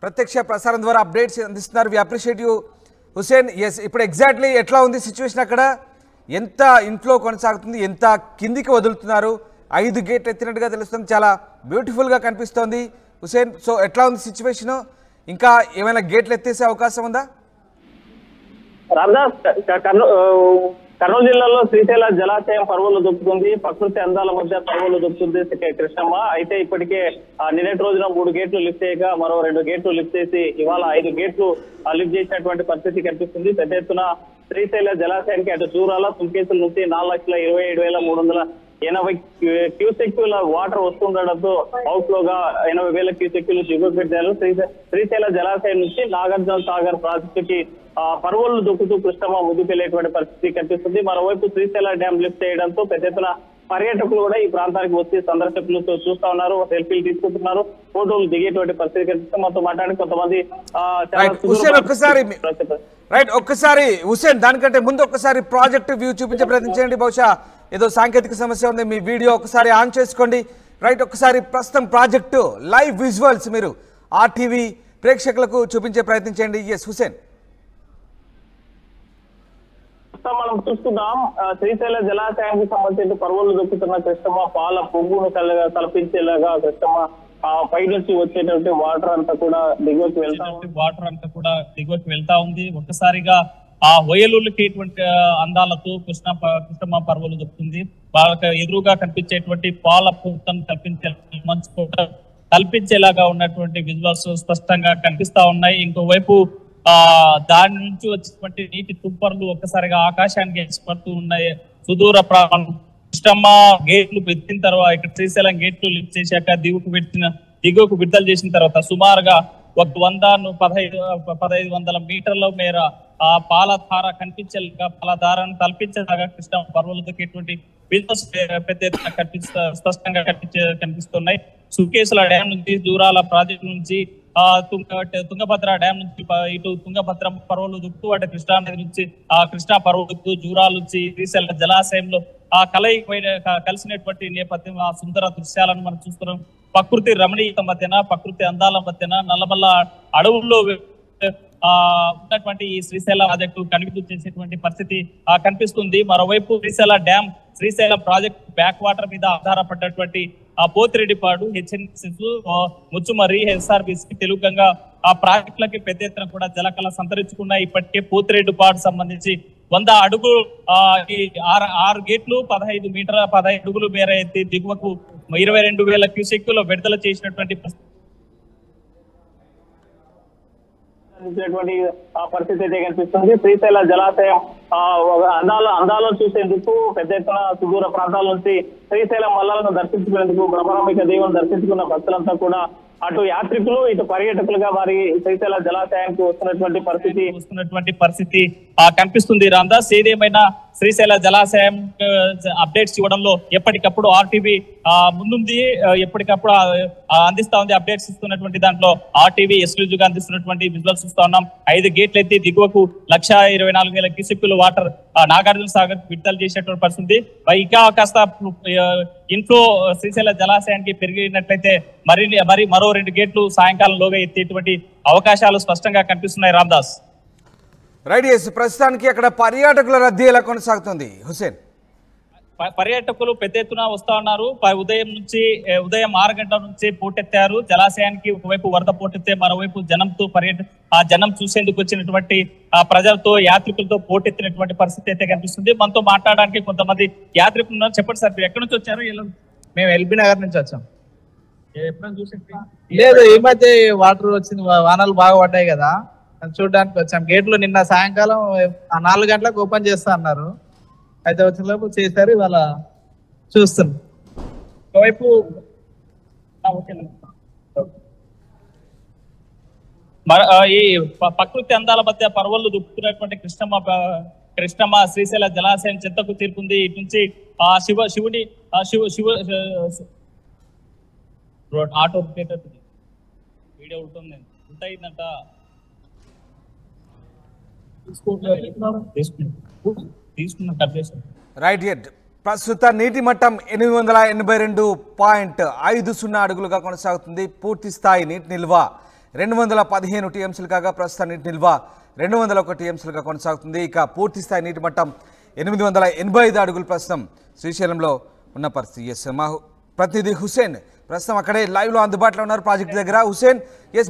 ప్రత్యక్ష ప్రసారం ద్వారా అప్డేట్స్ అందిస్తున్నారు. We appreciate you Hussain. Yes, ఇప్పుడు ఎగ్జాక్ట్లీ ఎట్లా ఉంది సిచ్యువేషన్ అక్కడ? ఎంత ఇన్ఫ్లో కొనసాగుతుంది, ఎంత కిందికి వదులుతున్నారు? 5 గేట్లు ఎత్తినట్టుగా తెలుస్తుంది, చాలా బ్యూటిఫుల్గా కనిపిస్తోంది హుసేన్. సో ఎట్లా ఉంది సిచ్యువేషను? ఇంకా ఏమైనా గేట్లు ఎత్తేసే అవకాశం ఉందా? రామదాస్, కర్నూలు జిల్లాలో శ్రీశైల జలాశయం పర్వలు దొక్కుతుంది. ప్రకృతి అందాల మధ్య పర్వలు దొక్కుతుంది కృష్ణమ్మ. అయితే ఇప్పటికే నిన్నటి రోజున 3 గేట్లు లిఫ్ట్ చేయగా మరో 2 గేట్లు లిఫ్ట్ చేసి ఇవాళ 5 గేట్లు లిఫ్ట్ చేసినటువంటి పరిస్థితి కనిపిస్తుంది. పెద్ద ఎత్తున శ్రీశైల జలాశయానికి అటు జూరాల తుంకేసుల నుంచి 4,27,380 క్యూసెక్కుల వాటర్ వస్తుండడంతో అవుట్ లోగా 80,000 క్యూసెక్కులు దిగువ పెట్టారు. శ్రీశైల జలాశయం నుంచి నాగార్జున సాగర్ ప్రాజెక్టుకి పర్వలు దొక్కుతూ కృష్ణమ్మ ముద్దుకెళ్లేటువంటి పరిస్థితి కనిపిస్తుంది. మరోవైపు శ్రీశైల డ్యామ్ లిఫ్ట్ చేయడంతో పెద్ద ఎత్తున పర్యాటకులు కూడా ఈ ప్రాంతానికి వచ్చి సందర్శకులతో చూస్తా ఉన్నారు, సెల్ఫీలు తీసుకుంటున్నారు, ఫోటోలు దిగేటువంటి పరిస్థితి కనిపిస్తుంది. మనతో మాట్లాడి కొంతమంది ఒక్కసారి హుసేన్, దానికంటే ముందు ఒక్కసారి ప్రాజెక్ట్ వ్యూ చూపించే ప్రయత్నించండి. బహుశా ఏదో సాంకేతిక సమస్య ఉంది, మీ వీడియో ఒకసారి ఆన్ చేసుకోండి. రైట్, ఒకసారి ప్రస్తుతం ప్రాజెక్టు లైవ్ విజువల్స్ మీరు ఆర్టీవీ ప్రేక్షకులకు చూపించే ప్రయత్నించండి. ఎస్ హుసేన్, మనం చూస్తున్నాం శ్రీశైల జలాశయానికి సంబంధించి పర్వలు దొక్కుతున్న కృష్ణమ్మ పాల పొంగును కల్పించేలాగా కృష్ణమ్మ పై నుంచి వచ్చేటువంటి వాటర్ అంతా కూడా దిగువకి వెళ్తా ఉంది. ఒక్కసారిగా ఆ హొయలులకి అందాలతో కృష్ణమ్మ పర్వలు దొక్కుతుంది. వాళ్ళకి ఎదురుగా కనిపించేటువంటి పాల పూర్తం కల్పించేలాగా ఉన్నటువంటి విజువల్స్ స్పష్టంగా కనిపిస్తా ఉన్నాయి. ఇంకోవైపు దాని నుంచి వచ్చేటువంటి నీటి తుంపర్లు ఒక్కసారిగా ఆకాశానికి ఎగిసిపడుతూ ఉన్నాయి. సుదూర కృష్ణమ్మ గేట్లు పెట్టిన తర్వాత, ఇక్కడ శ్రీశైలం గేట్లు లిఫ్ట్ చేశాక దిగువకు విడుదల చేసిన తర్వాత సుమారుగా 100-1,500 మీటర్ల మేర ఆ పాలధార పాలధారను కల్పించేలాగా కృష్ణమ్మ పర్వలు దొక్కేటువంటి విజువల్స్ పెద్ద ఎత్తున స్పష్టంగా కనిపిస్తున్నాయి. సుకేసుల డ్యామ్ నుంచి, దూరాల ప్రాజెక్టు నుంచి, తుంగభద్ర డ్యామ్ నుంచి ఇటు తుంగభద్ర పర్వలు దుక్తూ అటు కృష్ణా నది నుంచి కృష్ణా పర్వలు దుక్తూ జూరాల నుంచి శ్రీశైల జలాశయంలో కలిసినటువంటి నేపథ్యం, ఆ సుందర దృశ్యాలను మనం చూస్తున్నాం. ప్రకృతి రమణీయత మధ్యన, ప్రకృతి అందాల మధ్యన నల్లమల్ల అడవుల్లో ఉన్నటువంటి ఈ శ్రీశైల ప్రాజెక్టు కనువిందు చేసేటువంటి పరిస్థితి కనిపిస్తుంది. మరోవైపు శ్రీశైలం ప్రాజెక్టు బ్యాక్ వాటర్ మీద ఆధారపడ్డటువంటి ఆ పోతిరెడ్డిపాడు, హెచ్ఎన్ఎస్ఎస్, ముచ్చుమర్రి, ఎస్ఆర్బిసి, తెలుగంగా ఆ ప్రాజెక్టులకి పెద్ద ఎత్తున కూడా జలకళ సంతరించుకున్నాయి. ఇప్పటికే పోతిరెడ్డిపాడు సంబంధించి 100 అడుగులు 6 గేట్లు 15 అడుగులు మేర ఎత్తి దిగువకు 22,000 క్యూసెక్కులు విడుదల చేసినటువంటి పరిస్థితి అయితే కనిపిస్తుంది. శ్రీశైల జలాశయం అందాలను చూసేందుకు పెద్ద ఎత్తున సుదూర ప్రాంతాల నుంచి శ్రీశైలం మల్లాలను దర్శించుకునేందుకు, బ్రహ్మరాంబిక దేవుని దర్శించుకున్న భక్తులంతా కూడా అటు యాత్రికులు ఇటు పర్యాటకులుగా మరి శ్రీశైల జలాశయానికి వస్తున్నటువంటి పరిస్థితి కనిపిస్తుంది. రామదాస్, ఏదేమైనా శ్రీశైల జలాశయం అప్డేట్స్ ఇవ్వడంలో ఎప్పటికప్పుడు ఆర్టీవీ ముందుంది, ఎప్పటికప్పుడు అందిస్తా ఉంది. అప్డేట్స్ ఇస్తున్నటువంటి దాంట్లో ఆర్టీవీ ఎక్స్క్లూజివ్ గా అందిస్తున్నటువంటి విజువల్స్ చూస్తా ఉన్నాం. 5 గేట్లు ఎత్తి దిగువకు 1,24,000 క్యూసెక్కుల వాటర్ నాగార్జున సాగర్ విడుదల చేసేటువంటి పరిస్థితి. ఇంకా కాస్త ఇన్ఫ్లో శ్రీశైల జలాశయానికి పెరిగినట్లయితే మరో 2 గేట్లు సాయంకాలంలోగా ఎత్తేటువంటి అవకాశాలు స్పష్టంగా కనిపిస్తున్నాయి. రామదాస్, రైట్. ప్రస్తుతానికి అక్కడ పర్యాటకుల రద్దీ ఎలా కొనసాగుతుంది హుసేన్? పర్యాటకులు పెద్ద ఎత్తున వస్తా ఉన్నారు. ఉదయం 6 గంటల నుంచి పోటెత్తారు జలాశయానికి. ఒకవైపు వరద పోటెత్తే, మరోవైపు జనంతో జనం చూసేందుకు వచ్చినటువంటి ప్రజలతో, యాత్రికులతో పోటెత్తినటువంటి పరిస్థితి అయితే కనిపిస్తుంది. మనతో మాట్లాడడానికి కొంతమంది యాత్రికులు ఉన్నారు. చెప్పండి సార్, మీరు ఎక్కడి నుంచి వచ్చారు? మేము ఎల్బీ నగర్ నుంచి వచ్చాం. లేదు, ఈ మధ్య వాటర్ వచ్చింది, వానలు బాగా పడ్డాయి కదా, చూడడానికి వచ్చాం. గేట్లు నిన్న సాయంకాలం 4 గంటలకు ఓపెన్ చేస్తా అన్నారు, అయితే వచ్చేలోపు చేశారు. ఇవాళ చూస్తున్నాం. ఒకవైపు ఈ ప్రకృతి అందాల మధ్య పర్వలు దుక్కుతున్నటువంటి కృష్ణమ్మ శ్రీశైల జలాశయం చెంతకు తీరుకుంది. ఇటు నుంచి శివుని ఆటో వీడియో ఉంటుంది ఉంటాయిందంట. రైట్. ప్రస్తుత నీటి మట్టం 882.50 అడుగులుగా కొనసాగుతుంది. పూర్తి స్థాయి నీటి నిల్వ 215 టీఎంసీలు కాగా ప్రస్తుత నీటి నిల్వ 201 టీఎంసీలుగా కొనసాగుతుంది. ఇక పూర్తి స్థాయి నీటి మట్టం 885 అడుగులు ప్రస్తుతం శ్రీశైలంలో ఉన్న పరిస్థితి. మా ప్రతినిధి హుసేన్ ప్రస్తుతం అక్కడే లైవ్లో అందుబాటులో ఉన్నారు ప్రాజెక్టు దగ్గర. హుసేన్,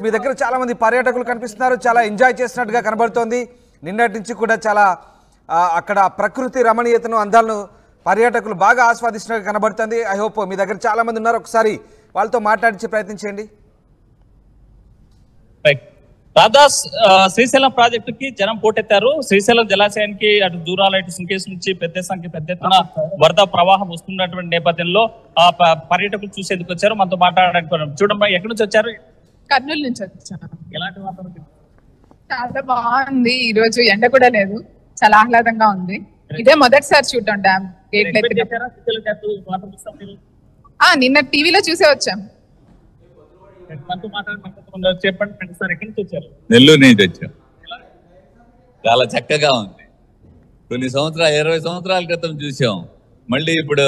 మీ దగ్గర చాలా మంది పర్యాటకులు కనిపిస్తున్నారు, చాలా ఎంజాయ్ చేసినట్టుగా కనబడుతోంది. నిన్నటి నుంచి కూడా చాలా అక్కడ ప్రకృతి రమణీయతను అందాలను పర్యాటకులు బాగా ఆస్వాదిస్తున్నట్టుగా కనబడుతుంది. ఐ హోప్ మీ దగ్గర చాలా మంది ఉన్నారు, ఒకసారి వాళ్ళతో మాట్లాడించే ప్రయత్నం చేయండి. రాధాస్, శ్రీశైలం ప్రాజెక్టుకి జనం పోటెత్తారు. శ్రీశైలం జలాశయానికి అటు దూరాల ఇటు సుంకేస్ నుంచి పెద్ద ఎత్తున వరద ప్రవాహం వస్తున్నటువంటి నేపథ్యంలో పర్యాటకులు చూసేందుకు వచ్చారు. మనతో మాట్లాడడానికి చూడమ్మా, ఎక్కడి నుంచి వచ్చారు? కర్నూలు నుంచి వచ్చాను. ఎలాంటి వాతావరణం? చాలా బాగుంది. ఈ రోజు ఎండ కూడా లేదు, చాలా ఆహ్లాదంగా ఉంది. ఇదే మొదటిసారి చూడటం డ్యామ్ గేట్లు. నిన్న టీవీలో చూసే వచ్చాం. చెప్పండి సార్, ఎక్కడి నుంచి వచ్చారు? నెల్లూరు నుంచి వచ్చాం. చాలా చక్కగా ఉంది. కొన్ని సంవత్సరాలు 20 సంవత్సరాల క్రితం చూసాం, మళ్ళీ ఇప్పుడు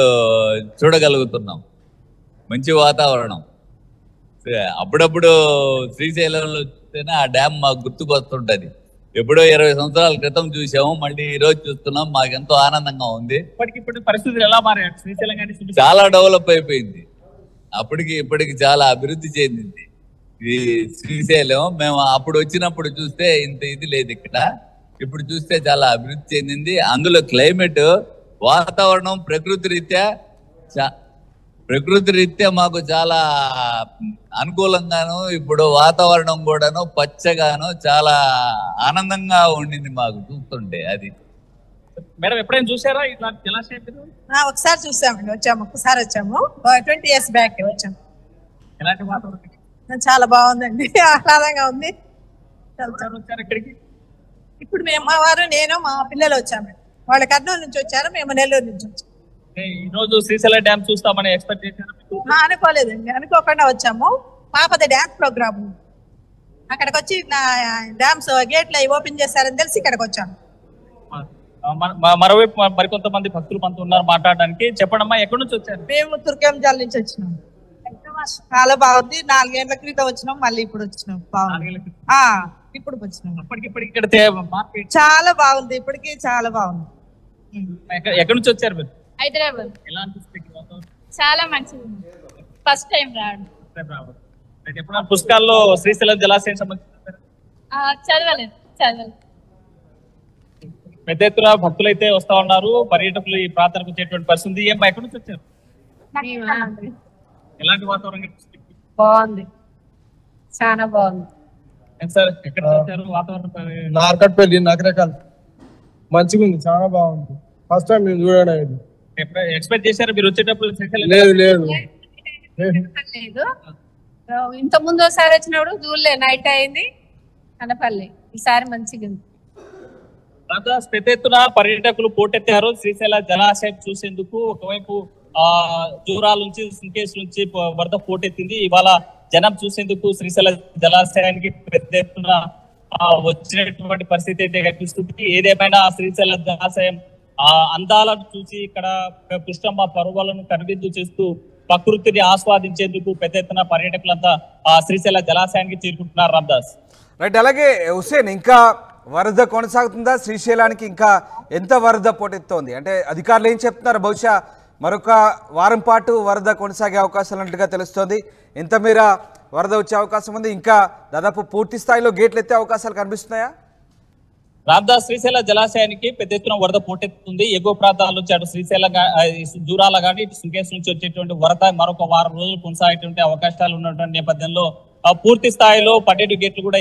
చూడగలుగుతున్నాం. మంచి వాతావరణం. అప్పుడప్పుడు శ్రీశైలంలో చూస్తేనే ఆ డ్యామ్ మాకు గుర్తుకొస్తుంటది. ఎప్పుడో 20 సంవత్సరాల క్రితం చూసాము, మళ్ళీ ఈ రోజు చూస్తున్నాం. మాకు ఎంతో ఆనందంగా ఉంది. ఇప్పటికిప్పుడు పరిస్థితులు ఎలా మారాయి? శ్రీశైలం చాలా డెవలప్ అయిపోయింది. అప్పటికి ఇప్పటికి చాలా అభివృద్ధి చెందింది ఈ శ్రీశైలం. మేము అప్పుడు వచ్చినప్పుడు చూస్తే ఇంత ఇది లేదు ఇక్కడ. ఇప్పుడు చూస్తే చాలా అభివృద్ధి చెందింది. అందులో క్లైమేట్, వాతావరణం ప్రకృతి రీత్యా మాకు చాలా అనుకూలంగాను, ఇప్పుడు వాతావరణం కూడాను పచ్చగాను చాలా ఆనందంగా ఉండింది మాకు చూస్తుంటే. అది మేడం, ఎప్పుడైనా చూసారా ఇట్లాంటి జలాశయం? ఒకసారి చూసామండి, ఒకసారి వచ్చాము 20 years బ్యాక్ వచ్చాము. ఎలాంటి వాతావరణం? చాలా బాగుందండి, ఆహ్లాదంగా ఉంది. ఇప్పుడు మేము మా వారు, నేను, మా పిల్లలు వచ్చాము. వాళ్ళు కర్నూలు నుంచి వచ్చారు, మేము నెల్లూరు నుంచి వచ్చాము. ఈ రోజు శ్రీశైలం డ్యామ్ చూస్తామని ఎక్స్పెక్ట్ చేశారు? అనుకోలేదండి, అనుకోకుండా వచ్చాము. పాపది డ్యాన్స్ ప్రోగ్రామ్, అక్కడికి వచ్చి డ్యామ్స్ గేట్లు ఓపెన్ చేశారని తెలిసి ఇక్కడికి వచ్చాము. మరోవైపు మరికొంతమంది భక్తులు మనతో ఉన్నారు మాట్లాడడానికి. చెప్పండమ్మా, ఎక్కడి నుంచి వచ్చారు? మేము తుర్కేంజాల నుంచి వచ్చినాం. చాలా బాగుంది. 4 ఏళ్ల క్రితం వచ్చినాం, మళ్ళీ ఇప్పుడు వచ్చినాం. ఇప్పుడు వచ్చినాం. చాలా బాగుంది, ఇప్పటికి చాలా బాగుంది. ఎక్కడి నుంచి వచ్చారు మీరు? హైదరాబాద్. చాలా మంచిది, ఫస్ట్ టైం రావడం. ఎప్పుడైనా పుస్తకాల్లో శ్రీశైలం జలాశయం సంబంధించి చదవలేదు. పెద్ద ఎత్తున భక్తులు అయితే వస్తా ఉన్నారు, పర్యాటకులు ఈ ప్రాంతానికి వచ్చేటువంటి పరిస్థితి. ఏం ఎక్కడి నుంచి వచ్చారు? ఎలాంటి వాతావరణం? బాగుంది, చాలా బాగుంది. సార్, ఎక్కడ వచ్చారు? వాతావరణం నార్కట్పల్లి, నగరకాల్. మంచిగా ఉంది, చాలా బాగుంది. ఫస్ట్ టైం మేము చూడడం. ఎక్స్పెక్ట్ చేశారు మీరు వచ్చేటప్పుడు? లేదు. ఇంత ముందు ఒకసారి వచ్చినప్పుడు చూడలే, నైట్ అయింది కనపల్లి. ఈసారి మంచిగా ఉంది. పెద్ద ఎత్తున పర్యాటకులు పోటెత్తారు శ్రీశైల జలాశయం చూసేందుకు. ఒకవైపు దూరాల నుంచి, సుంకేస్ నుంచి వరద పోటెత్తింది. ఇవాళ జనం చూసేందుకు శ్రీశైల జలాశయానికి పెద్ద ఎత్తున వచ్చినటువంటి పరిస్థితి అయితే కనిపిస్తుంది. ఏదేమైనా శ్రీశైల జలాశయం అందాలను చూసి ఇక్కడ కృష్ణమ్మ పర్వాలను కనువిందు చేస్తూ ప్రకృతిని ఆస్వాదించేందుకు పెద్ద ఎత్తున పర్యాటకులంతా శ్రీశైల జలాశయానికి చేరుకుంటున్నారు. రామ్దాస్, రైట్. అలాగే హుసేన్, ఇంకా వరద కొనసాగుతుందా శ్రీశైలానికి? ఇంకా ఎంత వరద పోటెత్తోంది అంటే అధికారులు ఏం చెప్తున్నారు? బహుశా మరొక వారం పాటు వరద కొనసాగే అవకాశాలు ఉన్నట్టుగా తెలుస్తోంది. ఎంత మేర వరద వచ్చే అవకాశం ఉంది? ఇంకా దాదాపు పూర్తి స్థాయిలో గేట్లు ఎత్తే అవకాశాలు కనిపిస్తున్నాయా? రామ్దాస్, శ్రీశైల జలాశయానికి పెద్ద ఎత్తున వరద పోటెత్తుంది. ఎగువ ప్రాంతాల నుంచి అటు శ్రీశైలం దూరాల కానీ ఇటు సుంకేస్ నుంచి వచ్చేటువంటి వరద మరొక వారం రోజులు కొనసాగేటువంటి అవకాశాలు ఉన్నటువంటి నేపథ్యంలో పూర్తి స్థాయిలో 12 గేట్లు కూడా